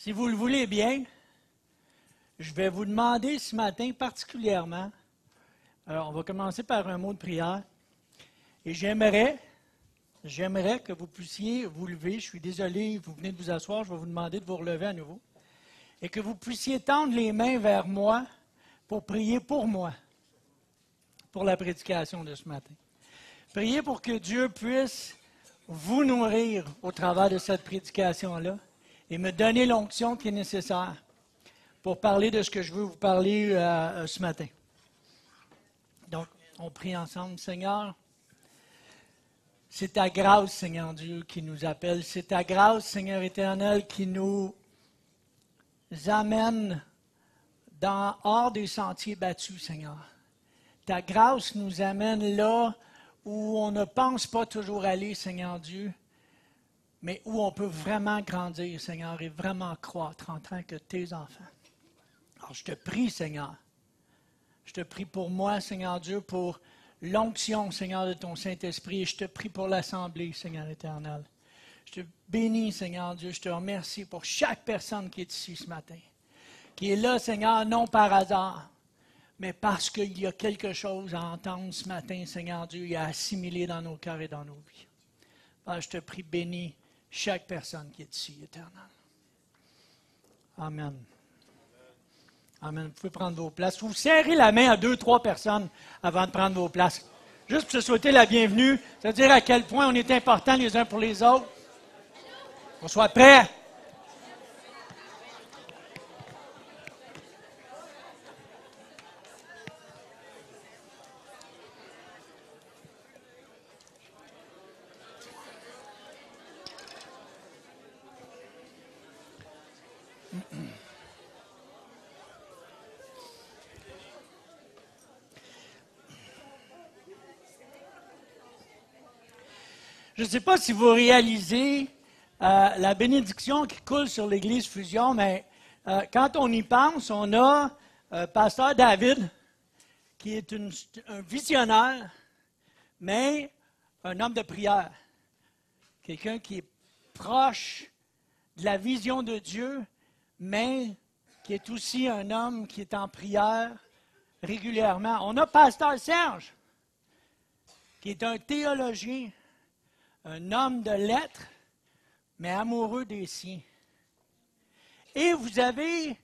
Si vous le voulez bien, je vais vous demander ce matin particulièrement, alors on va commencer par un mot de prière, et j'aimerais que vous puissiez vous lever. Je suis désolé, vous venez de vous asseoir, je vais vous demander de vous relever à nouveau, et que vous puissiez tendre les mains vers moi pour prier pour moi, pour la prédication de ce matin. Priez pour que Dieu puisse vous nourrir au travers de cette prédication-là et me donner l'onction qui est nécessaire pour parler de ce que je veux vous parler ce matin. Donc, on prie ensemble. Seigneur, c'est ta grâce, Seigneur Dieu, qui nous appelle. C'est ta grâce, Seigneur éternel, qui nous amène hors des sentiers battus, Seigneur. Ta grâce nous amène là où on ne pense pas toujours aller, Seigneur Dieu, mais où on peut vraiment grandir, Seigneur, et vraiment croître en tant que tes enfants. Alors, je te prie, Seigneur. Je te prie pour moi, Seigneur Dieu, pour l'onction, Seigneur, de ton Saint-Esprit. Et je te prie pour l'Assemblée, Seigneur éternel. Je te bénis, Seigneur Dieu. Je te remercie pour chaque personne qui est ici ce matin. Qui est là, Seigneur, non par hasard, mais parce qu'il y a quelque chose à entendre ce matin, Seigneur Dieu, et à assimiler dans nos cœurs et dans nos vies. Père, je te prie, bénis chaque personne qui est ici, éternel. Amen. Amen. Vous pouvez prendre vos places. Vous serrez la main à 2-3 personnes avant de prendre vos places. Juste pour se souhaiter la bienvenue, c'est-à-dire à quel point on est important les uns pour les autres. On soit prêts. Je ne sais pas si vous réalisez la bénédiction qui coule sur l'Église Fusion, mais quand on y pense, on a Pasteur David, qui est un visionnaire, mais un homme de prière. Quelqu'un qui est proche de la vision de Dieu, mais qui est aussi un homme qui est en prière régulièrement. On a Pasteur Serge, qui est un théologien, un homme de lettres, mais amoureux des siens. Et vous avez,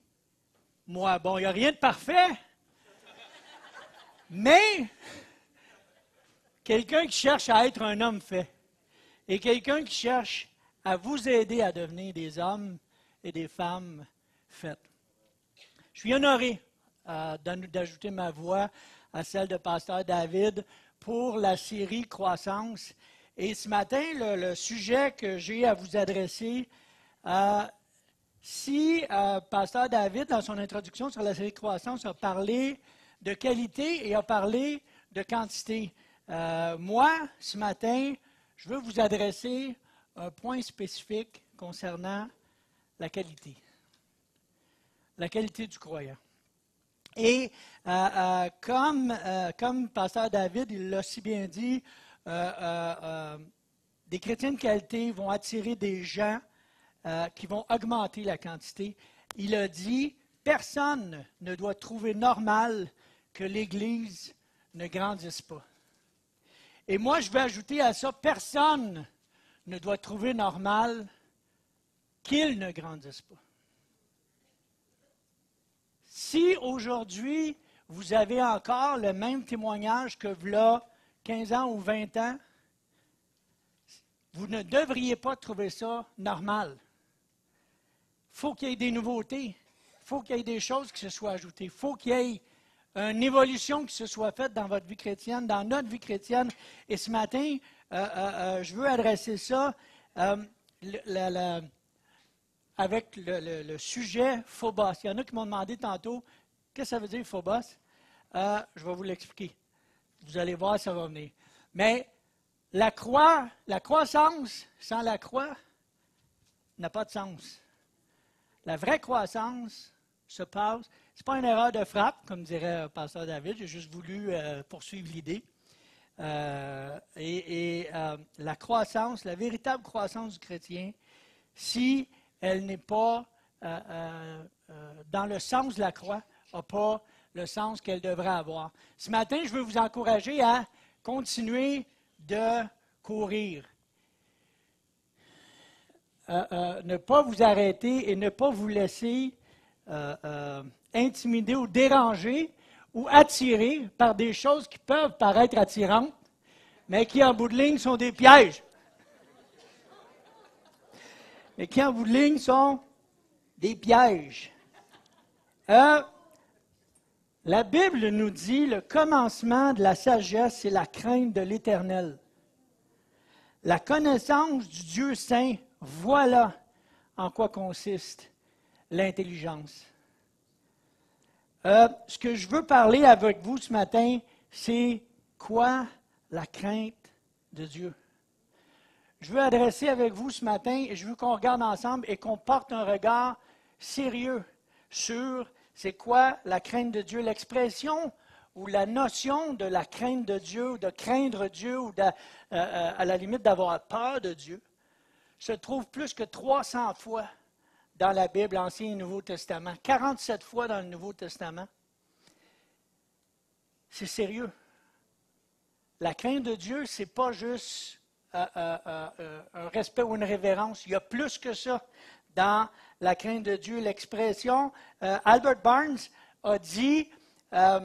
moi, bon, il n'y a rien de parfait, mais quelqu'un qui cherche à être un homme fait, et quelqu'un qui cherche à vous aider à devenir des hommes et des femmes faites. Je suis honoré d'ajouter ma voix à celle de Pasteur David pour la série Croissance. Et ce matin, le sujet que j'ai à vous adresser, Pasteur David, dans son introduction sur la série Croissance, a parlé de qualité et a parlé de quantité. Moi, ce matin, je veux vous adresser un point spécifique concernant la qualité. La qualité du croyant. Et comme Pasteur David, il l'a si bien dit, des chrétiens de qualité vont attirer des gens qui vont augmenter la quantité. Il a dit, personne ne doit trouver normal que l'Église ne grandisse pas. Et moi, je vais ajouter à ça, personne ne doit trouver normal qu'il ne grandisse pas. Si aujourd'hui, vous avez encore le même témoignage que v'là 15 ans ou 20 ans, vous ne devriez pas trouver ça normal. Il faut qu'il y ait des nouveautés. Il faut qu'il y ait des choses qui se soient ajoutées. Il faut qu'il y ait une évolution qui se soit faite dans votre vie chrétienne, dans notre vie chrétienne. Et ce matin, je veux adresser ça avec le sujet phobos. Il y en a qui m'ont demandé tantôt, qu'est-ce que ça veut dire phobos? Je vais vous l'expliquer. Vous allez voir, ça va venir. Mais la croissance sans la croix n'a pas de sens. La vraie croissance se passe, ce n'est pas une erreur de frappe, comme dirait Pasteur David, j'ai juste voulu poursuivre l'idée. La croissance, la véritable croissance du chrétien, si elle n'est pas dans le sens de la croix n'a pas le sens qu'elle devrait avoir. Ce matin, je veux vous encourager à continuer de courir. Ne pas vous arrêter et ne pas vous laisser intimider ou déranger ou attirer par des choses qui peuvent paraître attirantes, mais qui en bout de ligne sont des pièges. Mais qui en bout de ligne sont des pièges. La Bible nous dit le commencement de la sagesse, c'est la crainte de l'Éternel. La connaissance du Dieu saint, voilà en quoi consiste l'intelligence. Ce que je veux parler avec vous ce matin, c'est quoi la crainte de Dieu. Je veux adresser avec vous ce matin, et je veux qu'on regarde ensemble et qu'on porte un regard sérieux sur c'est quoi la crainte de Dieu, l'expression ou la notion de la crainte de Dieu, ou de craindre Dieu, ou à la limite d'avoir peur de Dieu, se trouve plus que 300 fois dans la Bible, Ancien et Nouveau Testament, 47 fois dans le Nouveau Testament. C'est sérieux. La crainte de Dieu, ce n'est pas juste un respect ou une révérence. Il y a plus que ça dans la crainte de Dieu. L'expression, Albert Barnes a dit, la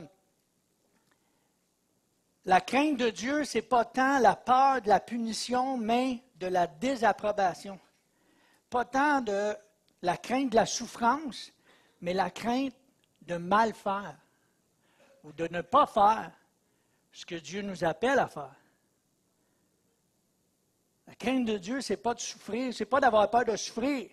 crainte de Dieu, ce n'est pas tant la peur de la punition, mais de la désapprobation. Pas tant de la crainte de la souffrance, mais la crainte de mal faire ou de ne pas faire ce que Dieu nous appelle à faire. La crainte de Dieu, ce n'est pas de souffrir, ce n'est pas d'avoir peur de souffrir.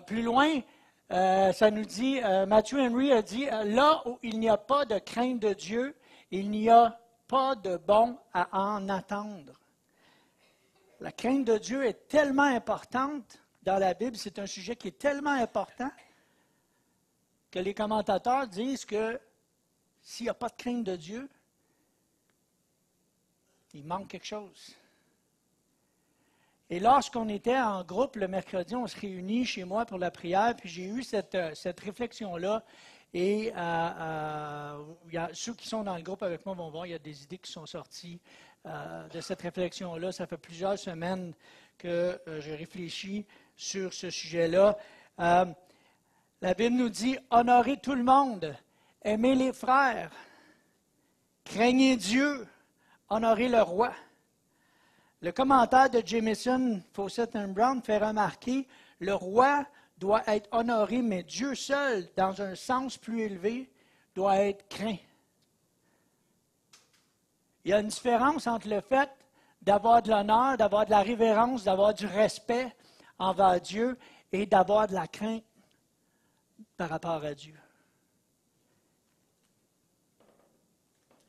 Plus loin, ça nous dit, Matthew Henry a dit, là où il n'y a pas de crainte de Dieu, il n'y a pas de bon à en attendre. La crainte de Dieu est tellement importante dans la Bible, c'est un sujet qui est tellement important que les commentateurs disent que s'il n'y a pas de crainte de Dieu, il manque quelque chose. Et lorsqu'on était en groupe le mercredi, on se réunit chez moi pour la prière, puis j'ai eu cette réflexion-là. Et ceux qui sont dans le groupe avec moi vont voir, il y a des idées qui sont sorties de cette réflexion-là. Ça fait plusieurs semaines que je réfléchis sur ce sujet-là. La Bible nous dit « Honorez tout le monde, aimez les frères, craignez Dieu, honorez le roi ». Le commentaire de Jameson, Fawcett and Brown fait remarquer « Le roi doit être honoré, mais Dieu seul, dans un sens plus élevé, doit être craint. » Il y a une différence entre le fait d'avoir de l'honneur, d'avoir de la révérence, d'avoir du respect envers Dieu et d'avoir de la crainte par rapport à Dieu.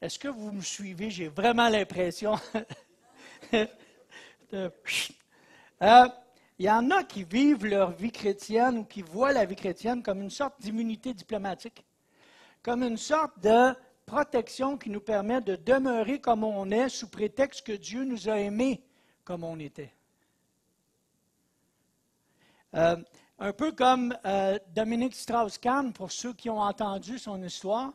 Est-ce que vous me suivez? J'ai vraiment l'impression. Il y en a qui vivent leur vie chrétienne ou qui voient la vie chrétienne comme une sorte d'immunité diplomatique, comme une sorte de protection qui nous permet de demeurer comme on est sous prétexte que Dieu nous a aimés comme on était. Un peu comme Dominique Strauss-Kahn, pour ceux qui ont entendu son histoire,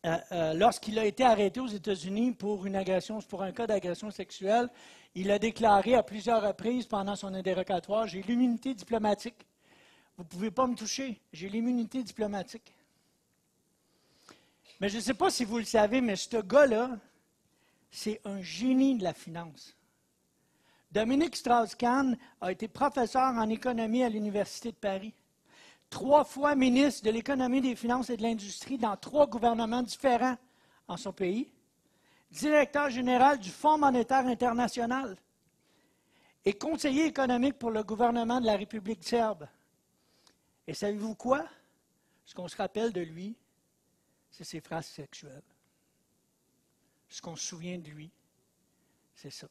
lorsqu'il a été arrêté aux États-Unis pour un cas d'agression sexuelle, il a déclaré à plusieurs reprises pendant son interrogatoire « J'ai l'immunité diplomatique. Vous ne pouvez pas me toucher. J'ai l'immunité diplomatique. » Mais je ne sais pas si vous le savez, mais ce gars-là, c'est un génie de la finance. Dominique Strauss-Kahn a été professeur en économie à l'Université de Paris. 3 fois ministre de l'économie, des finances et de l'industrie dans 3 gouvernements différents en son pays. Directeur général du Fonds monétaire international et conseiller économique pour le gouvernement de la République serbe. Et savez-vous quoi? Ce qu'on se rappelle de lui, c'est ses phrases sexuelles. Ce qu'on se souvient de lui, c'est ça.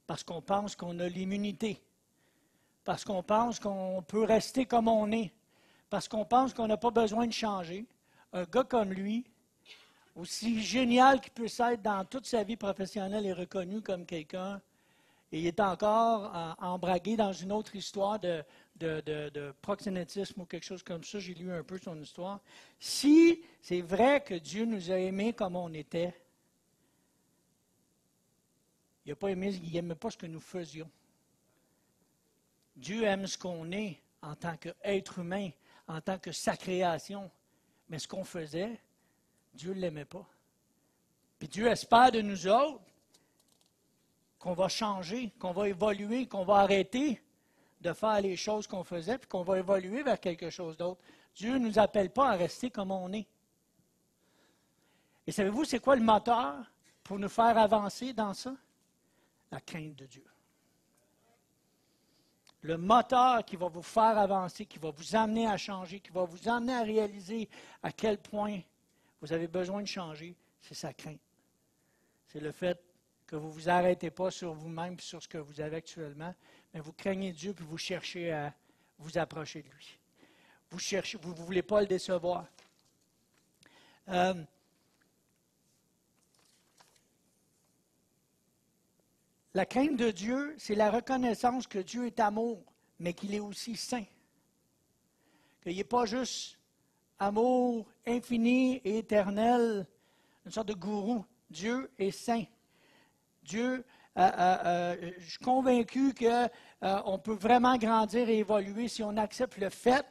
Parce qu'on pense qu'on a l'immunité. Parce qu'on pense qu'on peut rester comme on est. Parce qu'on pense qu'on n'a pas besoin de changer. Un gars comme lui, aussi génial qu'il puisse être dans toute sa vie professionnelle, est reconnu comme quelqu'un Et il est encore embragué dans une autre histoire de proxénétisme ou quelque chose comme ça. J'ai lu un peu son histoire. Si c'est vrai que Dieu nous a aimés comme on était, il n'aimait pas ce que nous faisions. Dieu aime ce qu'on est en tant qu'être humain, en tant que sa création. Mais ce qu'on faisait, Dieu ne l'aimait pas. Puis Dieu espère de nous autres qu'on va changer, qu'on va évoluer, qu'on va arrêter de faire les choses qu'on faisait, puis qu'on va évoluer vers quelque chose d'autre. Dieu ne nous appelle pas à rester comme on est. Et savez-vous, c'est quoi le moteur pour nous faire avancer dans ça? La crainte de Dieu. Le moteur qui va vous faire avancer, qui va vous amener à changer, qui va vous amener à réaliser à quel point vous avez besoin de changer, c'est sa crainte. C'est le fait que vous ne vous arrêtez pas sur vous-même et sur ce que vous avez actuellement, mais vous craignez Dieu puis vous cherchez à vous approcher de lui. Vous ne voulez pas le décevoir. La crainte de Dieu, c'est la reconnaissance que Dieu est amour, mais qu'il est aussi saint. Qu'il n'est pas juste amour infini et éternel, une sorte de gourou. Dieu est saint. Dieu, je suis convaincu qu'on peut vraiment grandir et évoluer si on accepte le fait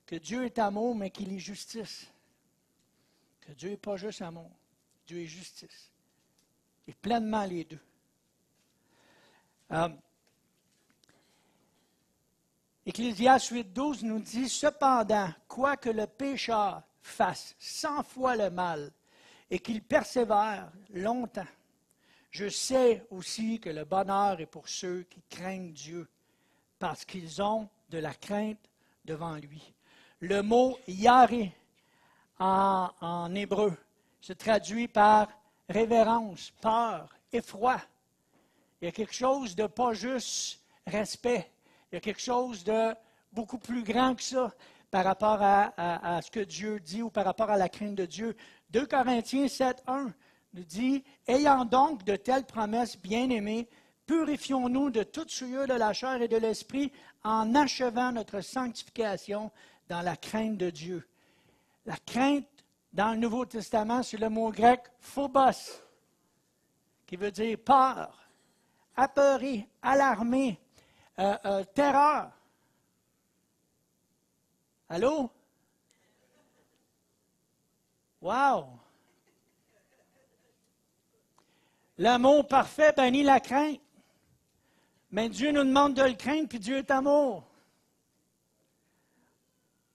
que Dieu est amour, mais qu'il est justice. Que Dieu n'est pas juste amour, Dieu est justice. Et pleinement les deux. Ecclésiaste 8.12 nous dit, « Cependant, quoique le pécheur fasse 100 fois le mal et qu'il persévère longtemps, je sais aussi que le bonheur est pour ceux qui craignent Dieu, parce qu'ils ont de la crainte devant lui. » Le mot « yaré » en hébreu se traduit par révérence, peur, effroi. Il y a quelque chose de pas juste respect. Il y a quelque chose de beaucoup plus grand que ça par rapport à ce que Dieu dit ou par rapport à la crainte de Dieu. 2 Corinthiens 7.1 nous dit, « Ayant donc de telles promesses, bien-aimés, purifions-nous de toute souillure de la chair et de l'esprit en achevant notre sanctification dans la crainte de Dieu. » La crainte, dans le Nouveau Testament, c'est le mot grec « phobos », qui veut dire peur, apeuré, alarmé, terreur. Allô? Wow! L'amour parfait bannit la crainte. Mais Dieu nous demande de le craindre, puis Dieu est amour.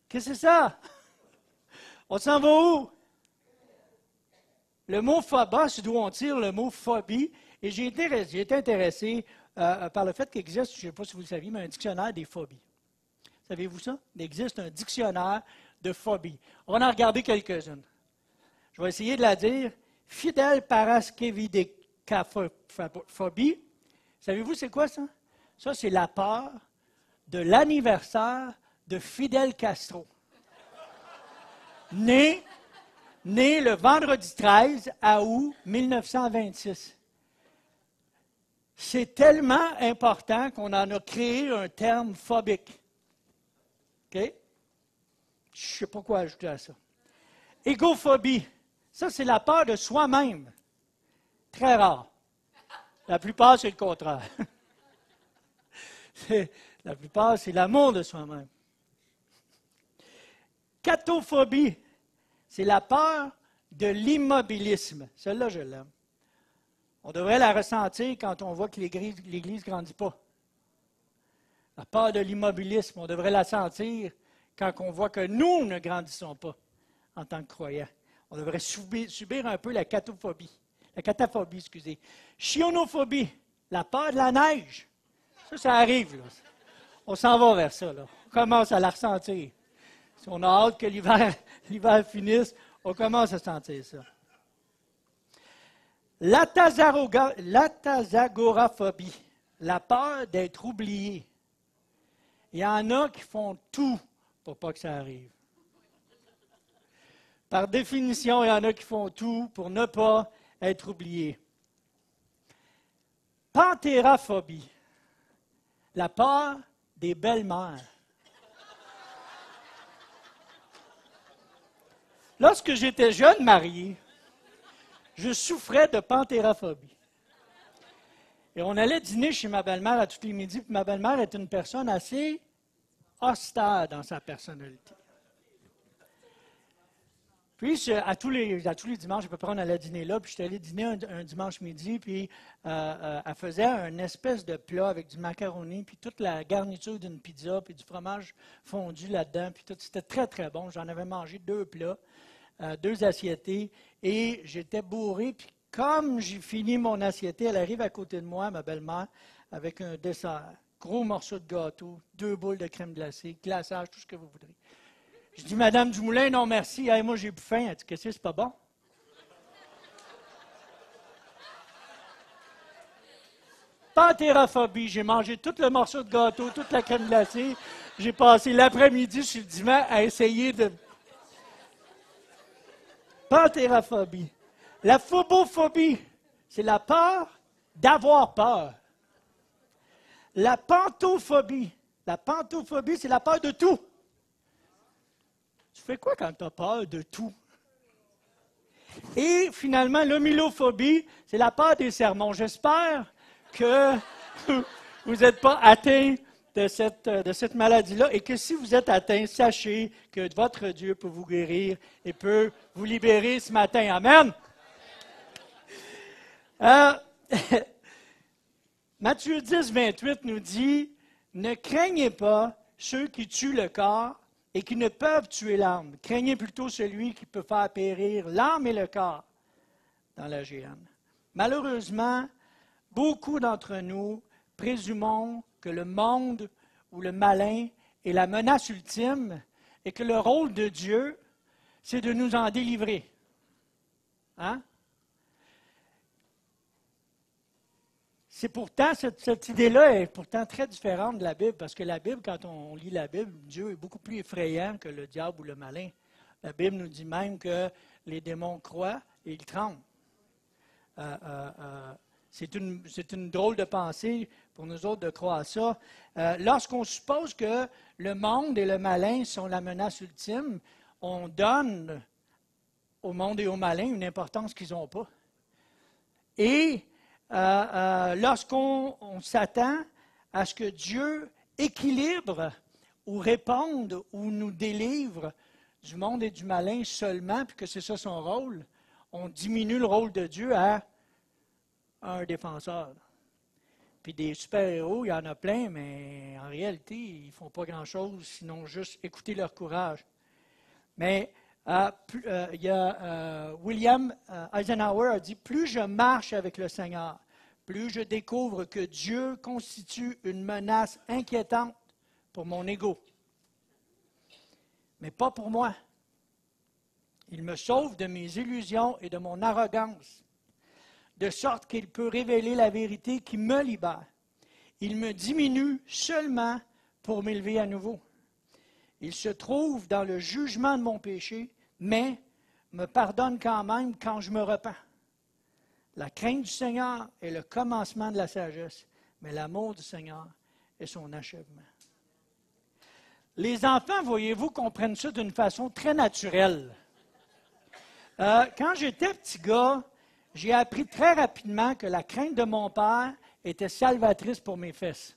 Qu'est-ce que c'est ça? On s'en va où? Le mot phobos, d'où on tire le mot phobie, et j'ai été intéressé par le fait qu'il existe, je ne sais pas si vous le saviez, mais un dictionnaire des phobies. Savez-vous ça? Il existe un dictionnaire de phobies. On va en regarder quelques-unes. Je vais essayer de la dire. Fidèle paraskevidécaphobie. Savez-vous c'est quoi ça? Ça, c'est la peur de l'anniversaire de Fidel Castro. Né le vendredi 13 août 1926. C'est tellement important qu'on en a créé un terme phobique. OK? Je ne sais pas quoi ajouter à ça. Égophobie. Ça, c'est la peur de soi-même. Très rare. La plupart, c'est le contraire. La plupart, c'est l'amour de soi-même. Catophobie. C'est la peur de l'immobilisme. Celle-là, je l'aime. On devrait la ressentir quand on voit que l'Église ne grandit pas. La peur de l'immobilisme, on devrait la sentir quand on voit que nous ne grandissons pas en tant que croyants. On devrait subir un peu la cataphobie. Chionophobie, la peur de la neige. Ça arrive. Là. On s'en va vers ça. Là. On commence à la ressentir. Si on a hâte que l'hiver finisse, on commence à sentir ça. L'atazagoraphobie, la peur d'être oublié. Il y en a qui font tout pour pas que ça arrive. Par définition, il y en a qui font tout pour ne pas être oubliés. Panthéraphobie. La peur des belles-mères. Lorsque j'étais jeune marié, je souffrais de panthéraphobie. Et on allait dîner chez ma belle-mère à tous les midis, puis ma belle-mère est une personne assez austère dans sa personnalité. Puis, à tous les dimanches, à peu près, on allait dîner là, puis j'étais allé dîner un dimanche midi, puis elle faisait une espèce de plat avec du macaroni, puis toute la garniture d'une pizza, puis du fromage fondu là-dedans, puis tout. C'était très, très bon. J'en avais mangé 2 plats, 2 assiettées, et j'étais bourré, puis comme j'ai fini mon assiette, elle arrive à côté de moi, ma belle-mère, avec un dessert, gros morceau de gâteau, 2 boules de crème glacée, glaçage, tout ce que vous voudrez. Je dis, Madame Dumoulin, non merci, hey, moi j'ai plus faim. Elle dit, qu'est-ce que c'est pas bon? Panthéraphobie, j'ai mangé tout le morceau de gâteau, toute la crème glacée. J'ai passé l'après-midi sur le divan à essayer de... Panthéraphobie. La phobophobie, c'est la peur d'avoir peur. La pantophobie, c'est la peur de tout. Tu fais quoi quand tu as peur de tout? Et finalement, l'homilophobie, c'est la peur des sermons. J'espère que vous n'êtes pas atteint de cette maladie-là et que si vous êtes atteint, sachez que votre Dieu peut vous guérir et peut vous libérer ce matin. Amen! Matthieu 10, 28 nous dit, « Ne craignez pas ceux qui tuent le corps et qui ne peuvent tuer l'âme. Craignez plutôt celui qui peut faire périr l'âme et le corps dans la géhenne. » Malheureusement, beaucoup d'entre nous présumons que le monde ou le malin est la menace ultime et que le rôle de Dieu, c'est de nous en délivrer. Hein? C'est pourtant, cette idée-là est pourtant très différente de la Bible, parce que la Bible, quand on lit la Bible, Dieu est beaucoup plus effrayant que le diable ou le malin. La Bible nous dit même que les démons croient et ils tremblent. C'est une drôle de pensée pour nous autres de croire ça. Lorsqu'on suppose que le monde et le malin sont la menace ultime, on donne au monde et au malin une importance qu'ils n'ont pas. Et lorsqu'on s'attend à ce que Dieu équilibre ou réponde ou nous délivre du monde et du malin seulement, puis que c'est ça son rôle, on diminue le rôle de Dieu à un défenseur. Puis des super-héros, il y en a plein, mais en réalité, ils ne font pas grand-chose, sinon juste écouter leur courage. Mais William Eisenhower a dit, plus je marche avec le Seigneur, plus je découvre que Dieu constitue une menace inquiétante pour mon ego. Mais pas pour moi. Il me sauve de mes illusions et de mon arrogance, de sorte qu'il peut révéler la vérité qui me libère. Il me diminue seulement pour m'élever à nouveau. Il se trouve dans le jugement de mon péché, mais me pardonne quand même quand je me repens. La crainte du Seigneur est le commencement de la sagesse, mais l'amour du Seigneur est son achèvement. Les enfants, voyez-vous, comprennent ça d'une façon très naturelle. Quand j'étais petit gars, j'ai appris très rapidement que la crainte de mon père était salvatrice pour mes fesses.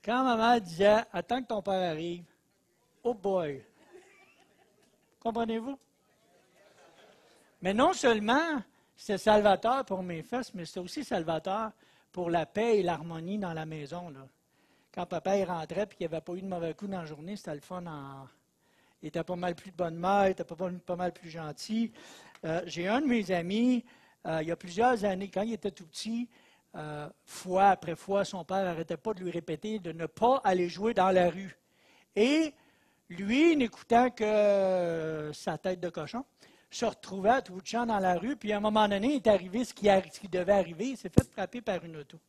Quand ma mère disait « Attends que ton père arrive », oh boy! Comprenez-vous? Mais non seulement c'est salvateur pour mes fesses, mais c'est aussi salvateur pour la paix et l'harmonie dans la maison. Là. Quand papa il rentrait et qu'il n'y avait pas eu de mauvais coup dans la journée, c'était le fun. Il était pas mal plus de bonne humeur, il était pas mal plus gentil. J'ai un de mes amis, il y a plusieurs années, quand il était tout petit, fois après fois, son père n'arrêtait pas de lui répéter de ne pas aller jouer dans la rue. Et lui, n'écoutant que sa tête de cochon, se retrouvait à tout bout de champ dans la rue, puis à un moment donné, il est arrivé ce qui devait arriver, il s'est fait frapper par une auto.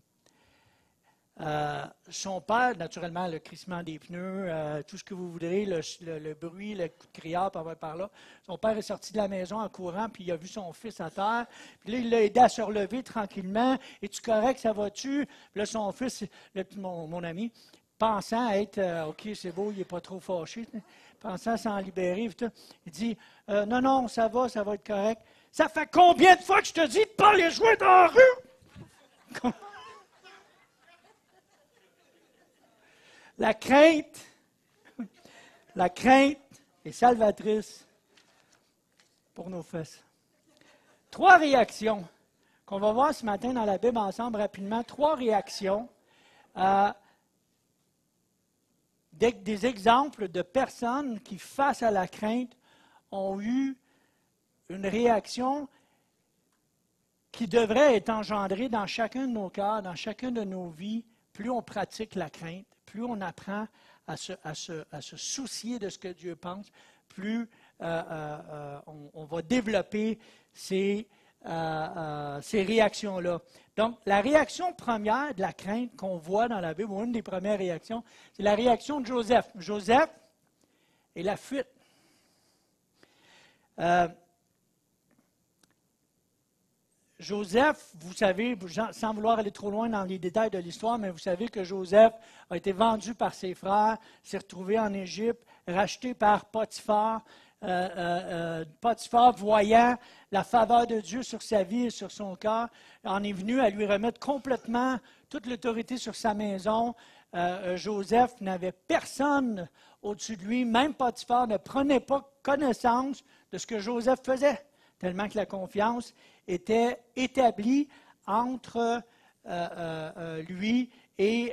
Son père, naturellement, le crissement des pneus, tout ce que vous voudrez, le bruit, le coup de criard par là. Son père est sorti de la maison en courant, puis il a vu son fils à terre. Puis là, il l'a aidé à se relever tranquillement. Es-tu correct, ça va-tu? Puis là, son fils, mon ami, pensant être, OK, c'est beau, il n'est pas trop fâché, pensant s'en libérer, il dit, non, non, ça va être correct. Ça fait combien de fois que je te dis de ne pas aller jouer dans la rue? La crainte est salvatrice pour nos fesses. 3 réactions qu'on va voir ce matin dans la Bible ensemble rapidement. 3 réactions. Des exemples de personnes qui, face à la crainte, ont eu une réaction qui devrait être engendrée dans chacun de nos cœurs, dans chacune de nos vies, plus on pratique la crainte, plus on apprend à se soucier de ce que Dieu pense, plus on va développer ces réactions-là. Donc, la réaction première de la crainte qu'on voit dans la Bible, ou une des premières réactions, c'est la réaction de Joseph. Joseph et la fuite. Joseph, vous savez, sans vouloir aller trop loin dans les détails de l'histoire, mais vous savez que Joseph a été vendu par ses frères, s'est retrouvé en Égypte, racheté par Potiphar. Potiphar, voyant la faveur de Dieu sur sa vie et sur son cœur, en est venu à lui remettre complètement toute l'autorité sur sa maison. Joseph n'avait personne au-dessus de lui, même Potiphar ne prenait pas connaissance de ce que Joseph faisait, tellement que la confiance était établie entre lui et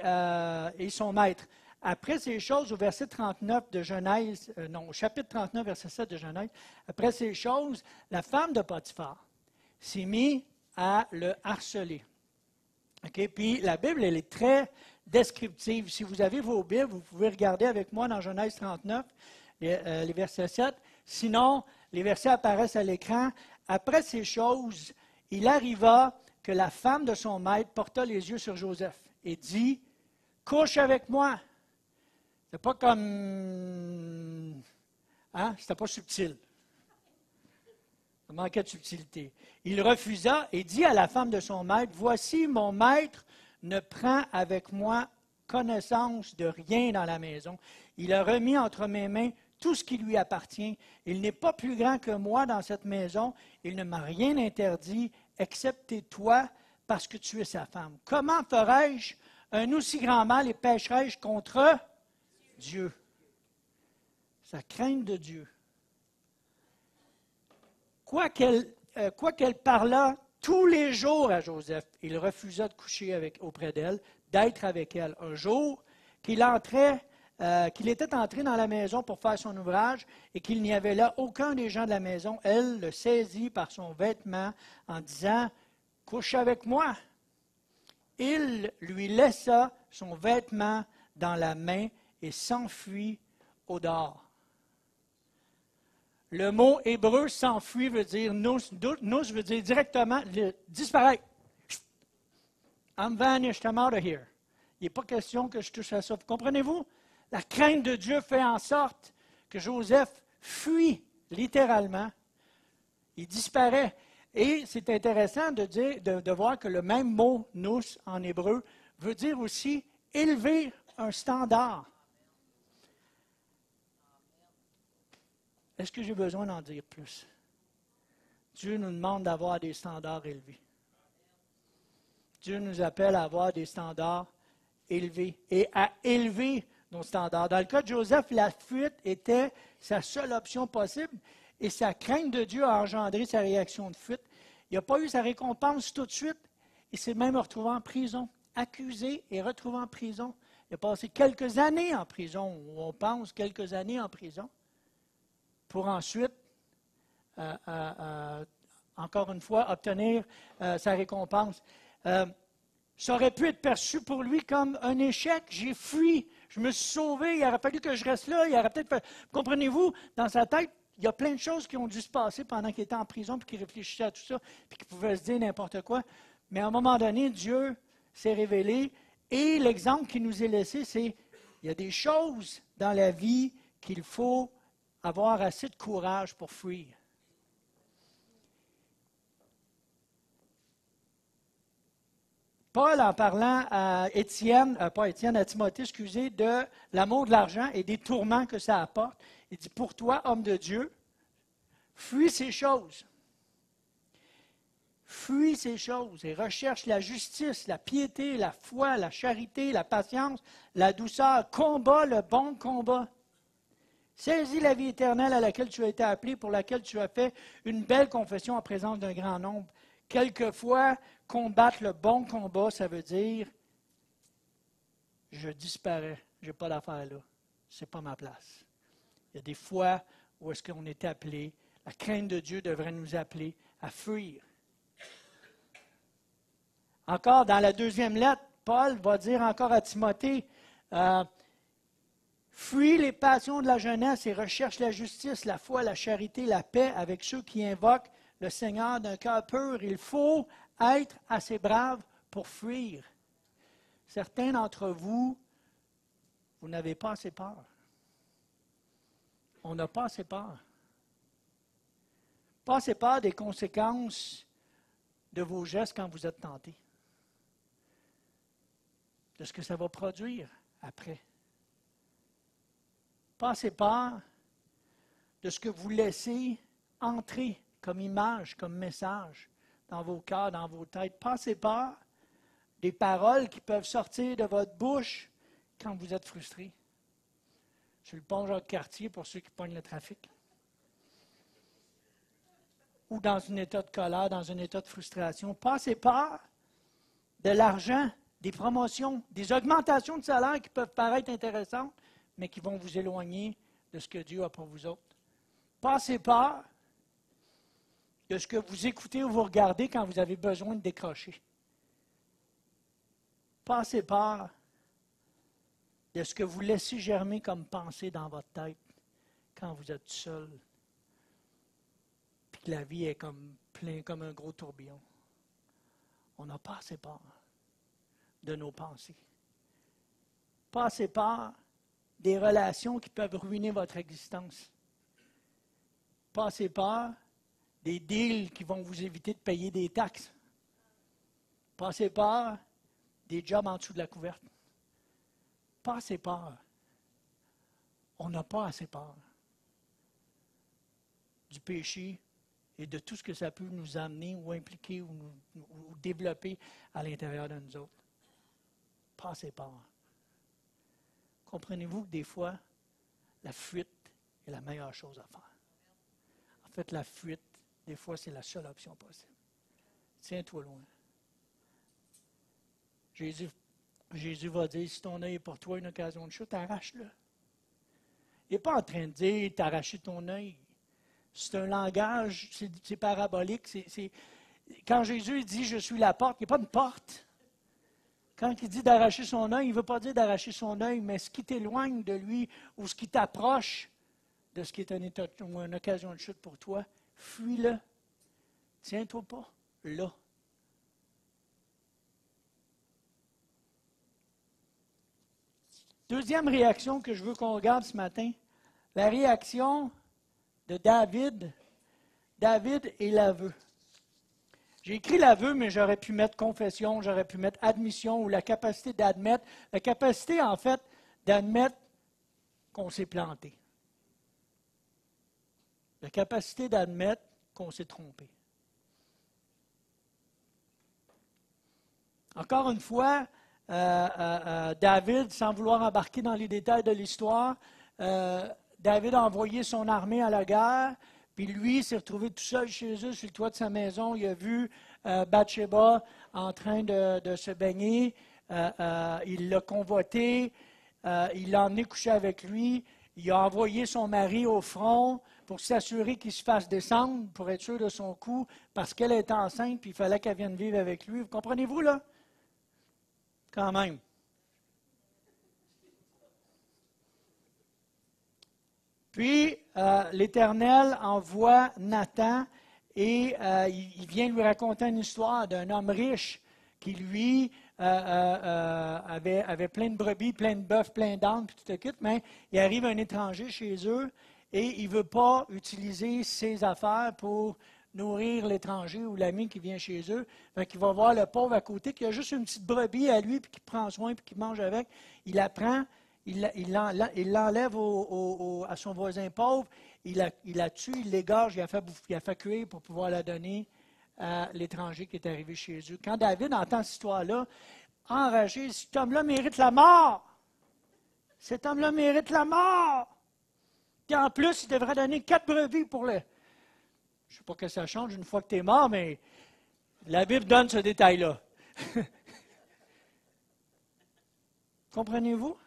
son maître. Après ces choses, au verset 39 de Genèse, au chapitre 39, verset 7 de Genèse, après ces choses, la femme de Potiphar s'est mise à le harceler. Okay? Puis la Bible, elle est très descriptive. Si vous avez vos Bibles, vous pouvez regarder avec moi dans Genèse 39, les versets 7. Sinon, les versets apparaissent à l'écran. Après ces choses, il arriva que la femme de son maître porta les yeux sur Joseph et dit, « Couche avec moi. » C'est pas comme... Hein? C'était pas subtil. Ça manquait de subtilité. Il refusa et dit à la femme de son maître, « Voici, mon maître ne prend avec moi connaissance de rien dans la maison. Il a remis entre mes mains tout ce qui lui appartient. Il n'est pas plus grand que moi dans cette maison. Il ne m'a rien interdit, excepté toi, parce que tu es sa femme. Comment ferais-je un aussi grand mal et pécherais-je contre Dieu? » Sa crainte de Dieu. Quoiqu'elle parlât tous les jours à Joseph, il refusa de coucher auprès d'elle, d'être avec elle. Un jour, qu'il était entré dans la maison pour faire son ouvrage et qu'il n'y avait là aucun des gens de la maison, elle le saisit par son vêtement en disant, « Couche avec moi. » Il lui laissa son vêtement dans la main et s'enfuit au dehors. Le mot hébreu s'enfuit veut dire nous veut dire directement disparaître. I'm vanished, I'm out of here. Il n'est pas question que je touche à ça. Comprenez-vous? La crainte de Dieu fait en sorte que Joseph fuit littéralement. Il disparaît. Et c'est intéressant de voir que le même mot nous en hébreu veut dire aussi élever un standard. Est-ce que j'ai besoin d'en dire plus? Dieu nous demande d'avoir des standards élevés. Dieu nous appelle à avoir des standards élevés et à élever nos standards. Dans le cas de Joseph, la fuite était sa seule option possible et sa crainte de Dieu a engendré sa réaction de fuite. Il n'a pas eu sa récompense tout de suite. Il s'est même retrouvé en prison, accusé et retrouvé en prison. Il a passé quelques années en prison, ou on pense quelques années en prison, pour ensuite, encore une fois, obtenir sa récompense. Ça aurait pu être perçu pour lui comme un échec. J'ai fui, je me suis sauvé, il aurait fallu que je reste là. Il aurait peut-être fait... Comprenez-vous, dans sa tête, il y a plein de choses qui ont dû se passer pendant qu'il était en prison, puis qu'il réfléchissait à tout ça, puis qu'il pouvait se dire n'importe quoi. Mais à un moment donné, Dieu s'est révélé Et l'exemple qui nous est laissé, c'est il y a des choses dans la vie qu'il faut avoir assez de courage pour fuir. Paul, en parlant à à Timothée, excusez, de l'amour de l'argent et des tourments que ça apporte, il dit, pour toi, homme de Dieu, fuis ces choses. Fuis ces choses et recherche la justice, la piété, la foi, la charité, la patience, la douceur. Combat le bon combat. Saisis la vie éternelle à laquelle tu as été appelé, pour laquelle tu as fait une belle confession en présence d'un grand nombre. Quelquefois, combattre le bon combat, ça veut dire je disparais, je n'ai pas d'affaire là, ce n'est pas ma place. Il y a des fois où est-ce qu'on est appelé, la crainte de Dieu devrait nous appeler à fuir. Encore dans la deuxième lettre, Paul va dire encore à Timothée, fuis les passions de la jeunesse et recherche la justice, la foi, la charité, la paix avec ceux qui invoquent le Seigneur d'un cœur pur. Il faut être assez brave pour fuir. Certains d'entre vous, vous n'avez pas assez peur. On n'a pas assez peur. Pas assez peur des conséquences de vos gestes quand vous êtes tentés. De ce que ça va produire après. Pas assez peur de ce que vous laissez entrer comme image, comme message dans vos cœurs, dans vos têtes. Pas assez peur des paroles qui peuvent sortir de votre bouche quand vous êtes frustré. Sur le pont Jacques-Cartier, pour ceux qui pognent le trafic. Ou dans un état de colère, dans un état de frustration. Pas assez peur de l'argent, des promotions, des augmentations de salaire qui peuvent paraître intéressantes, mais qui vont vous éloigner de ce que Dieu a pour vous autres. Pas assez peur de ce que vous écoutez ou vous regardez quand vous avez besoin de décrocher. Pas assez peur de ce que vous laissez germer comme pensée dans votre tête quand vous êtes seul, puis que la vie est plein comme un gros tourbillon. On n'a pas assez peur de nos pensées. Pas assez peur des relations qui peuvent ruiner votre existence. Pas assez peur des deals qui vont vous éviter de payer des taxes. Pas assez peur des jobs en dessous de la couverte. Pas assez peur. On n'a pas assez peur du péché et de tout ce que ça peut nous amener ou impliquer ou développer à l'intérieur de nous autres. Pas assez peur. Comprenez-vous que des fois, la fuite est la meilleure chose à faire. En fait, la fuite, des fois, c'est la seule option possible. Tiens-toi loin. Jésus va dire, si ton œil est pour toi une occasion de chute, arrache-le. Il n'est pas en train de dire, t'arracher ton œil. C'est un langage, c'est parabolique. Quand Jésus dit, je suis la porte, il n'y a pas une porte. Quand il dit d'arracher son œil, il ne veut pas dire d'arracher son œil, mais ce qui t'éloigne de lui ou ce qui t'approche de ce qui est une occasion de chute pour toi, fuis-le. Tiens-toi pas là. Deuxième réaction que je veux qu'on regarde ce matin, la réaction de David. David et l'aveu. J'ai écrit l'aveu, mais j'aurais pu mettre confession, j'aurais pu mettre admission ou la capacité d'admettre. La capacité, en fait, d'admettre qu'on s'est planté. La capacité d'admettre qu'on s'est trompé. Encore une fois, David, sans vouloir embarquer dans les détails de l'histoire, David a envoyé son armée à la guerre, puis lui s'est retrouvé tout seul chez eux sur le toit de sa maison. Il a vu Bathsheba en train de se baigner. Il l'a convoité. Il l'a emmené coucher avec lui. Il a envoyé son mari au front pour s'assurer qu'il se fasse descendre, pour être sûr de son coup, parce qu'elle est enceinte, puis il fallait qu'elle vienne vivre avec lui. Vous comprenez-vous, là? Quand même. Puis, l'Éternel envoie Nathan et il vient lui raconter une histoire d'un homme riche qui, lui, avait plein de brebis, plein de bœufs, plein d'ânes, puis tout le kit, mais il arrive un étranger chez eux et il ne veut pas utiliser ses affaires pour nourrir l'étranger ou l'ami qui vient chez eux. Fait qu'il va voir le pauvre à côté qui a juste une petite brebis à lui, puis qui prend soin, puis qui mange avec. Il la prend, il l'enlève à son voisin pauvre, il la tue, il l'égorge, il a fait cuire pour pouvoir la donner à l'étranger qui est arrivé chez eux. Quand David entend cette histoire-là, enragé, cet homme-là mérite la mort. Cet homme-là mérite la mort. Puis en plus, il devrait donner 4 brebis pour le... Je ne sais pas que ça change une fois que tu es mort, mais la Bible donne ce détail-là. Comprenez-vous?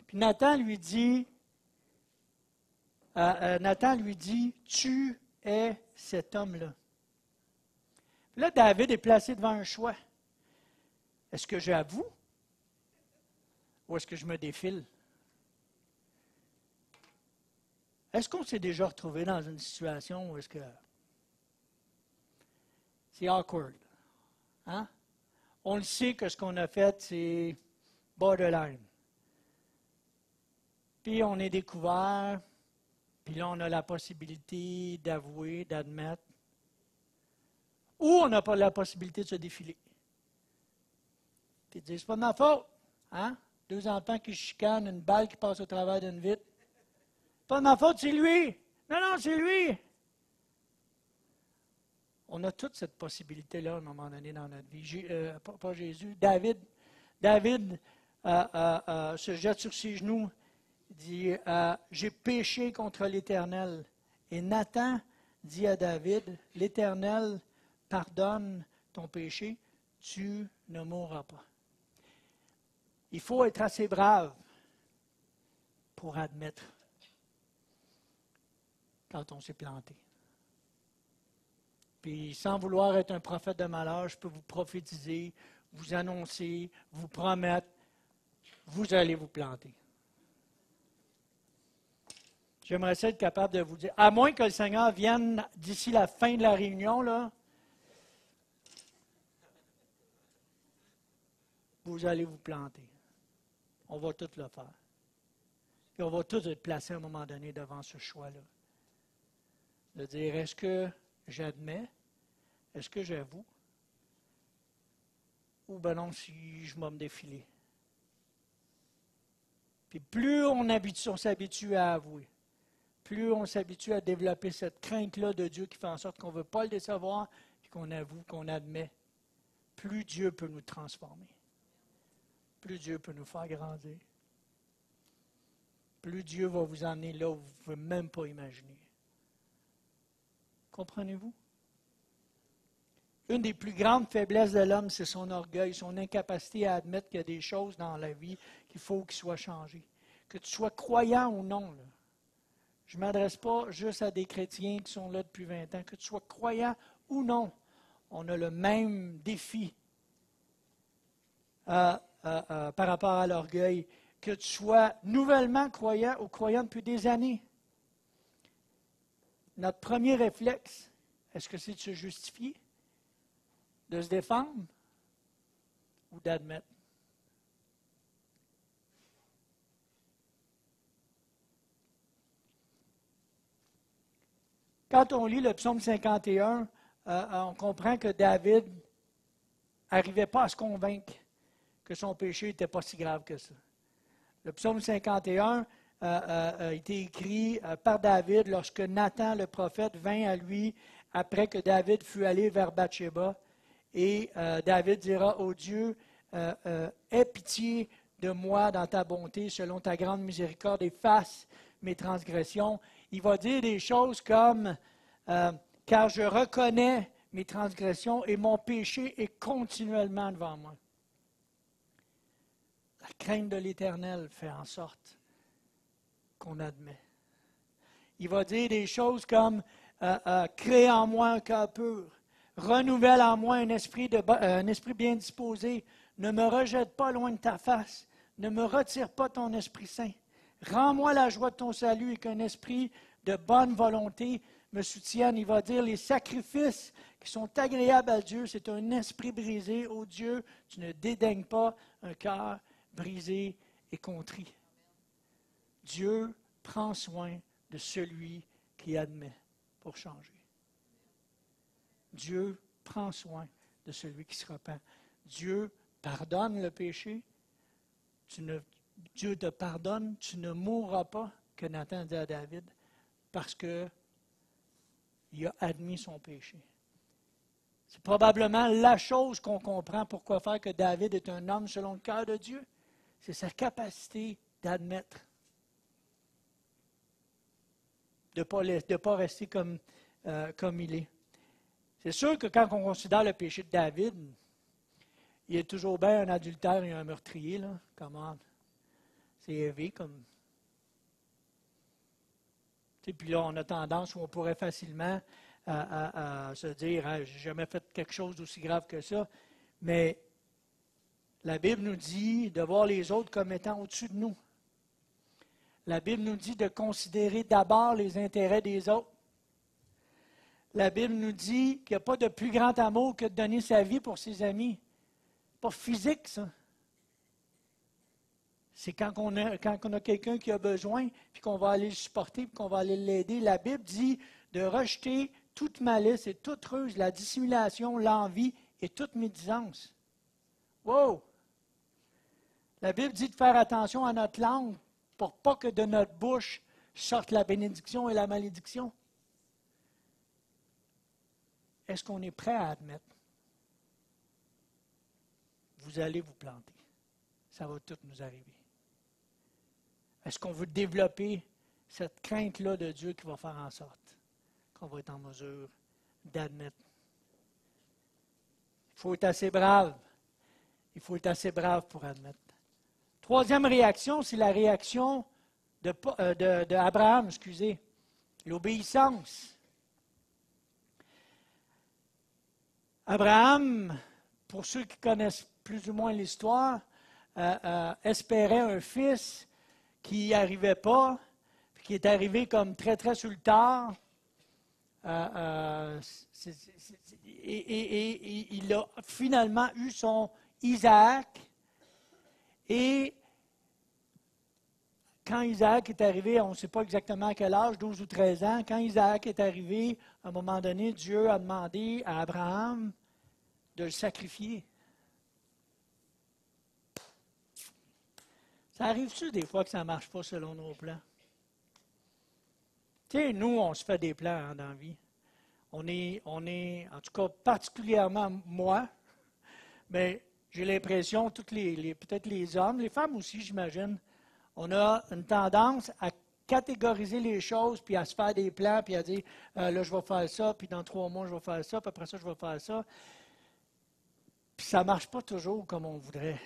Puis Nathan lui dit, tu es cet homme-là. Là, David est placé devant un choix. Est-ce que j'avoue ou est-ce que je me défile? Est-ce qu'on s'est déjà retrouvé dans une situation où est-ce que c'est awkward? Hein? On le sait que ce qu'on a fait, c'est borderline. Puis on est découvert, puis là on a la possibilité d'avouer, d'admettre. Ou on n'a pas la possibilité de se défiler. Puis dire, c'est pas de ma faute. Hein? 2 enfants qui chicanent, une balle qui passe au travers d'une vitre. Pas de ma faute, c'est lui. Non, c'est lui. On a toute cette possibilité-là à un moment donné dans notre vie. Pas Jésus. David se jette sur ses genoux, dit, j'ai péché contre l'Éternel. Et Nathan dit à David, l'Éternel pardonne ton péché, tu ne mourras pas. Il faut être assez brave pour admettre quand on s'est planté. Puis sans vouloir être un prophète de malheur, je peux vous prophétiser, vous annoncer, vous promettre, vous allez vous planter. J'aimerais ça être capable de vous dire, à moins que le Seigneur vienne d'ici la fin de la réunion, là, vous allez vous planter. On va tout le faire. Puis on va tous être placés à un moment donné devant ce choix-là. De dire, est-ce que j'admets? Est-ce que j'avoue? Ou ben non, si je vais me défiler. Puis plus on s'habitue à avouer, plus on s'habitue à développer cette crainte-là de Dieu qui fait en sorte qu'on ne veut pas le décevoir, puis qu'on avoue, qu'on admet, plus Dieu peut nous transformer. Plus Dieu peut nous faire grandir. Plus Dieu va vous emmener là où vous ne pouvez même pas imaginer. Comprenez-vous? Une des plus grandes faiblesses de l'homme, c'est son orgueil, son incapacité à admettre qu'il y a des choses dans la vie qu'il faut qu'ils soient changées. Que tu sois croyant ou non. Là. Je ne m'adresse pas juste à des chrétiens qui sont là depuis 20 ans. Que tu sois croyant ou non, on a le même défi par rapport à l'orgueil. Que tu sois nouvellement croyant ou croyant depuis des années. Notre premier réflexe, est-ce que c'est de se justifier, de se défendre ou d'admettre? Quand on lit le psaume 51, on comprend que David n'arrivait pas à se convaincre que son péché n'était pas si grave que ça. Le psaume 51 a été écrit par David lorsque Nathan, le prophète, vint à lui après que David fut allé vers Bathsheba. Et David dira, « Ô Dieu, aie pitié de moi dans ta bonté, selon ta grande miséricorde, efface mes transgressions. » Il va dire des choses comme, « Car je reconnais mes transgressions et mon péché est continuellement devant moi. » La crainte de l'Éternel fait en sorte qu'on admet. Il va dire des choses comme, « Crée en moi un cœur pur. Renouvelle en moi un esprit bien disposé. Ne me rejette pas loin de ta face. Ne me retire pas ton Esprit Saint. Rends-moi la joie de ton salut et qu'un esprit de bonne volonté me soutiennent. Il va dire, les sacrifices qui sont agréables à Dieu, c'est un esprit brisé. Ô Dieu, tu ne dédaignes pas un cœur brisé et contrit. Dieu prend soin de celui qui admet pour changer. Dieu prend soin de celui qui se repent. Dieu pardonne le péché. Dieu te pardonne, tu ne mourras pas, que Nathan dit à David, parce qu'il a admis son péché. C'est probablement la chose qu'on comprend pourquoi faire que David est un homme selon le cœur de Dieu. C'est sa capacité d'admettre. De ne pas rester comme il est. C'est sûr que quand on considère le péché de David, il est toujours bien un adultère et un meurtrier. Là. Comment? C'est élevé comme... Puis là, on a tendance où on pourrait facilement à se dire hey, « j'ai jamais fait quelque chose d'aussi grave que ça ». Mais la Bible nous dit de voir les autres comme étant au-dessus de nous. La Bible nous dit de considérer d'abord les intérêts des autres. La Bible nous dit qu'il n'y a pas de plus grand amour que de donner sa vie pour ses amis. Pas physique, ça. C'est quand on a quelqu'un qui a besoin, puis qu'on va aller le supporter, puis qu'on va aller l'aider. La Bible dit de rejeter toute malice et toute ruse, la dissimulation, l'envie et toute médisance. Wow! La Bible dit de faire attention à notre langue pour pas que de notre bouche sorte la bénédiction et la malédiction. Est-ce qu'on est prêt à admettre? Vous allez vous planter. Ça va tout nous arriver. Est-ce qu'on veut développer cette crainte-là de Dieu qui va faire en sorte qu'on va être en mesure d'admettre? Il faut être assez brave. Il faut être assez brave pour admettre. Troisième réaction, c'est la réaction d'Abraham, l'obéissance. Abraham, pour ceux qui connaissent plus ou moins l'histoire, espérait un fils qui n'arrivait pas, puis qui est arrivé comme très, très sur le tard. Et il a finalement eu son Isaac. Et quand Isaac est arrivé, on ne sait pas exactement à quel âge, 12 ou 13 ans, quand Isaac est arrivé, à un moment donné, Dieu a demandé à Abraham de le sacrifier. Ça arrive-tu des fois que ça ne marche pas selon nos plans? Tu sais, nous, on se fait des plans dans la vie. On est, en tout cas, particulièrement moi, mais j'ai l'impression, peut-être les hommes, les femmes aussi, j'imagine, on a une tendance à catégoriser les choses, puis à se faire des plans, puis à dire, là, je vais faire ça, puis dans 3 mois, je vais faire ça, puis après ça, je vais faire ça. Puis ça ne marche pas toujours comme on voudrait,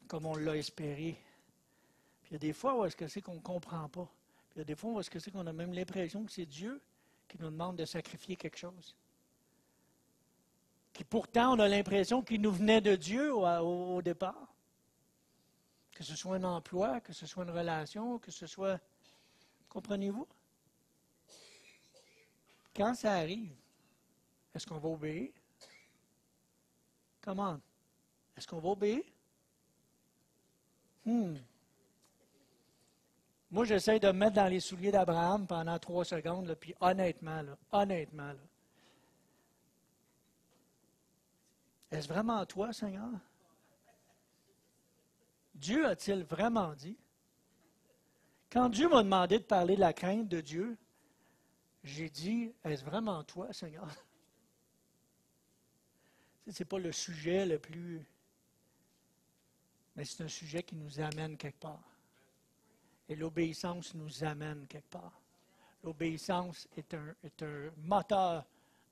comme on l'a espéré. Puis il y a des fois où est-ce que c'est qu'on ne comprend pas. Puis il y a des fois où est-ce que c'est qu'on a même l'impression que c'est Dieu qui nous demande de sacrifier quelque chose. Qui pourtant, on a l'impression qu'il nous venait de Dieu au départ. Que ce soit un emploi, que ce soit une relation, que ce soit... Comprenez-vous? Quand ça arrive, est-ce qu'on va obéir? Comment? Est-ce qu'on va obéir? Moi, j'essaie de me mettre dans les souliers d'Abraham pendant 3 secondes, là, puis honnêtement, est-ce vraiment toi, Seigneur? Dieu a-t-il vraiment dit? Quand Dieu m'a demandé de parler de la crainte de Dieu, j'ai dit, est-ce vraiment toi, Seigneur? Ce n'est pas le sujet le plus... Mais c'est un sujet qui nous amène quelque part. Et l'obéissance nous amène quelque part. L'obéissance est un moteur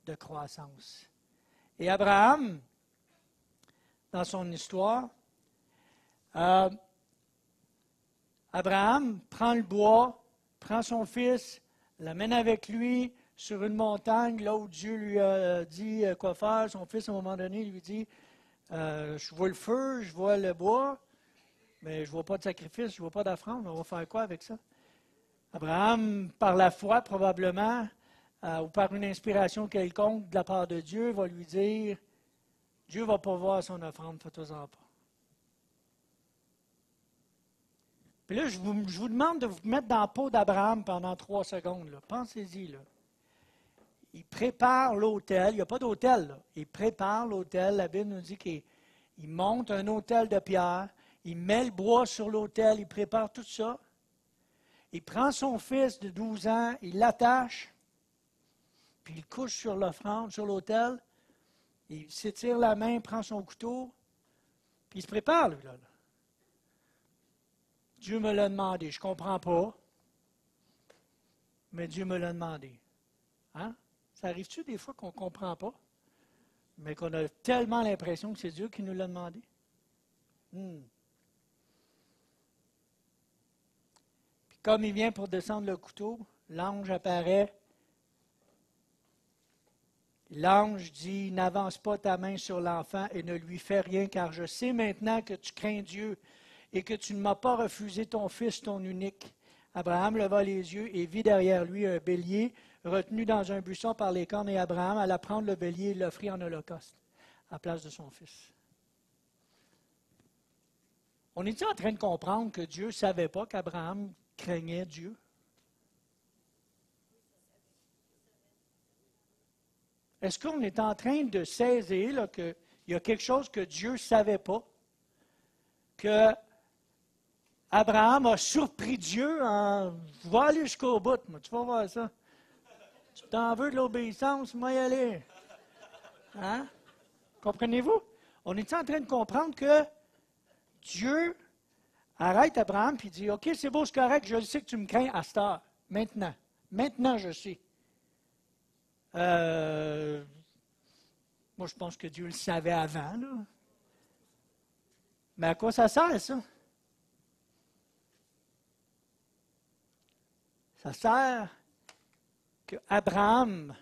de croissance. Et Abraham, dans son histoire, Abraham prend le bois, prend son fils, l'amène avec lui sur une montagne, là où Dieu lui a dit quoi faire. Son fils, à un moment donné, lui dit, je vois le feu, je vois le bois, mais je ne vois pas de sacrifice, je ne vois pas d'offrande. On va faire quoi avec ça? Abraham, par la foi, probablement, ou par une inspiration quelconque de la part de Dieu, va lui dire, Dieu va pourvoir son offrande, faites-en pas. Puis là, je vous demande de vous mettre dans la peau d'Abraham pendant 3 secondes. Là. Pensez-y. Là. Il prépare l'autel. Il n'y a pas d'autel. Là. Il prépare l'autel. La Bible nous dit qu'il monte un autel de pierre. Il met le bois sur l'autel. Il prépare tout ça. Il prend son fils de 12 ans. Il l'attache. Puis il couche sur l'offrande, sur l'autel. Il s'étire la main, prend son couteau. Puis il se prépare, lui, là. Dieu me l'a demandé. Je ne comprends pas. Mais Dieu me l'a demandé. Hein? Ça arrive-tu des fois qu'on ne comprend pas, mais qu'on a tellement l'impression que c'est Dieu qui nous l'a demandé? Puis comme il vient pour descendre le couteau, l'ange apparaît. L'ange dit, n'avance pas ta main sur l'enfant et ne lui fais rien, car je sais maintenant que tu crains Dieu et que tu ne m'as pas refusé ton fils, ton unique. Abraham leva les yeux et vit derrière lui un bélier retenu dans un buisson par les cornes, et Abraham alla prendre le bélier et l'offrit en holocauste à la place de son fils. On est-il en train de comprendre que Dieu ne savait pas qu'Abraham craignait Dieu? Est-ce qu'on est en train de saisir qu'il y a quelque chose que Dieu ne savait pas? Que Abraham a surpris Dieu en « Je vais aller jusqu'au bout, moi, tu vas voir ça. Tu t'en veux de l'obéissance, moi y aller. » Hein? Comprenez-vous? On est en train de comprendre que Dieu arrête Abraham et dit « OK, c'est beau, c'est correct, je le sais que tu me crains à cette heure. Maintenant. Maintenant, je sais. » Moi, je pense que Dieu le savait avant, là. Mais à quoi ça sert, ça? Ça sert qu'Abraham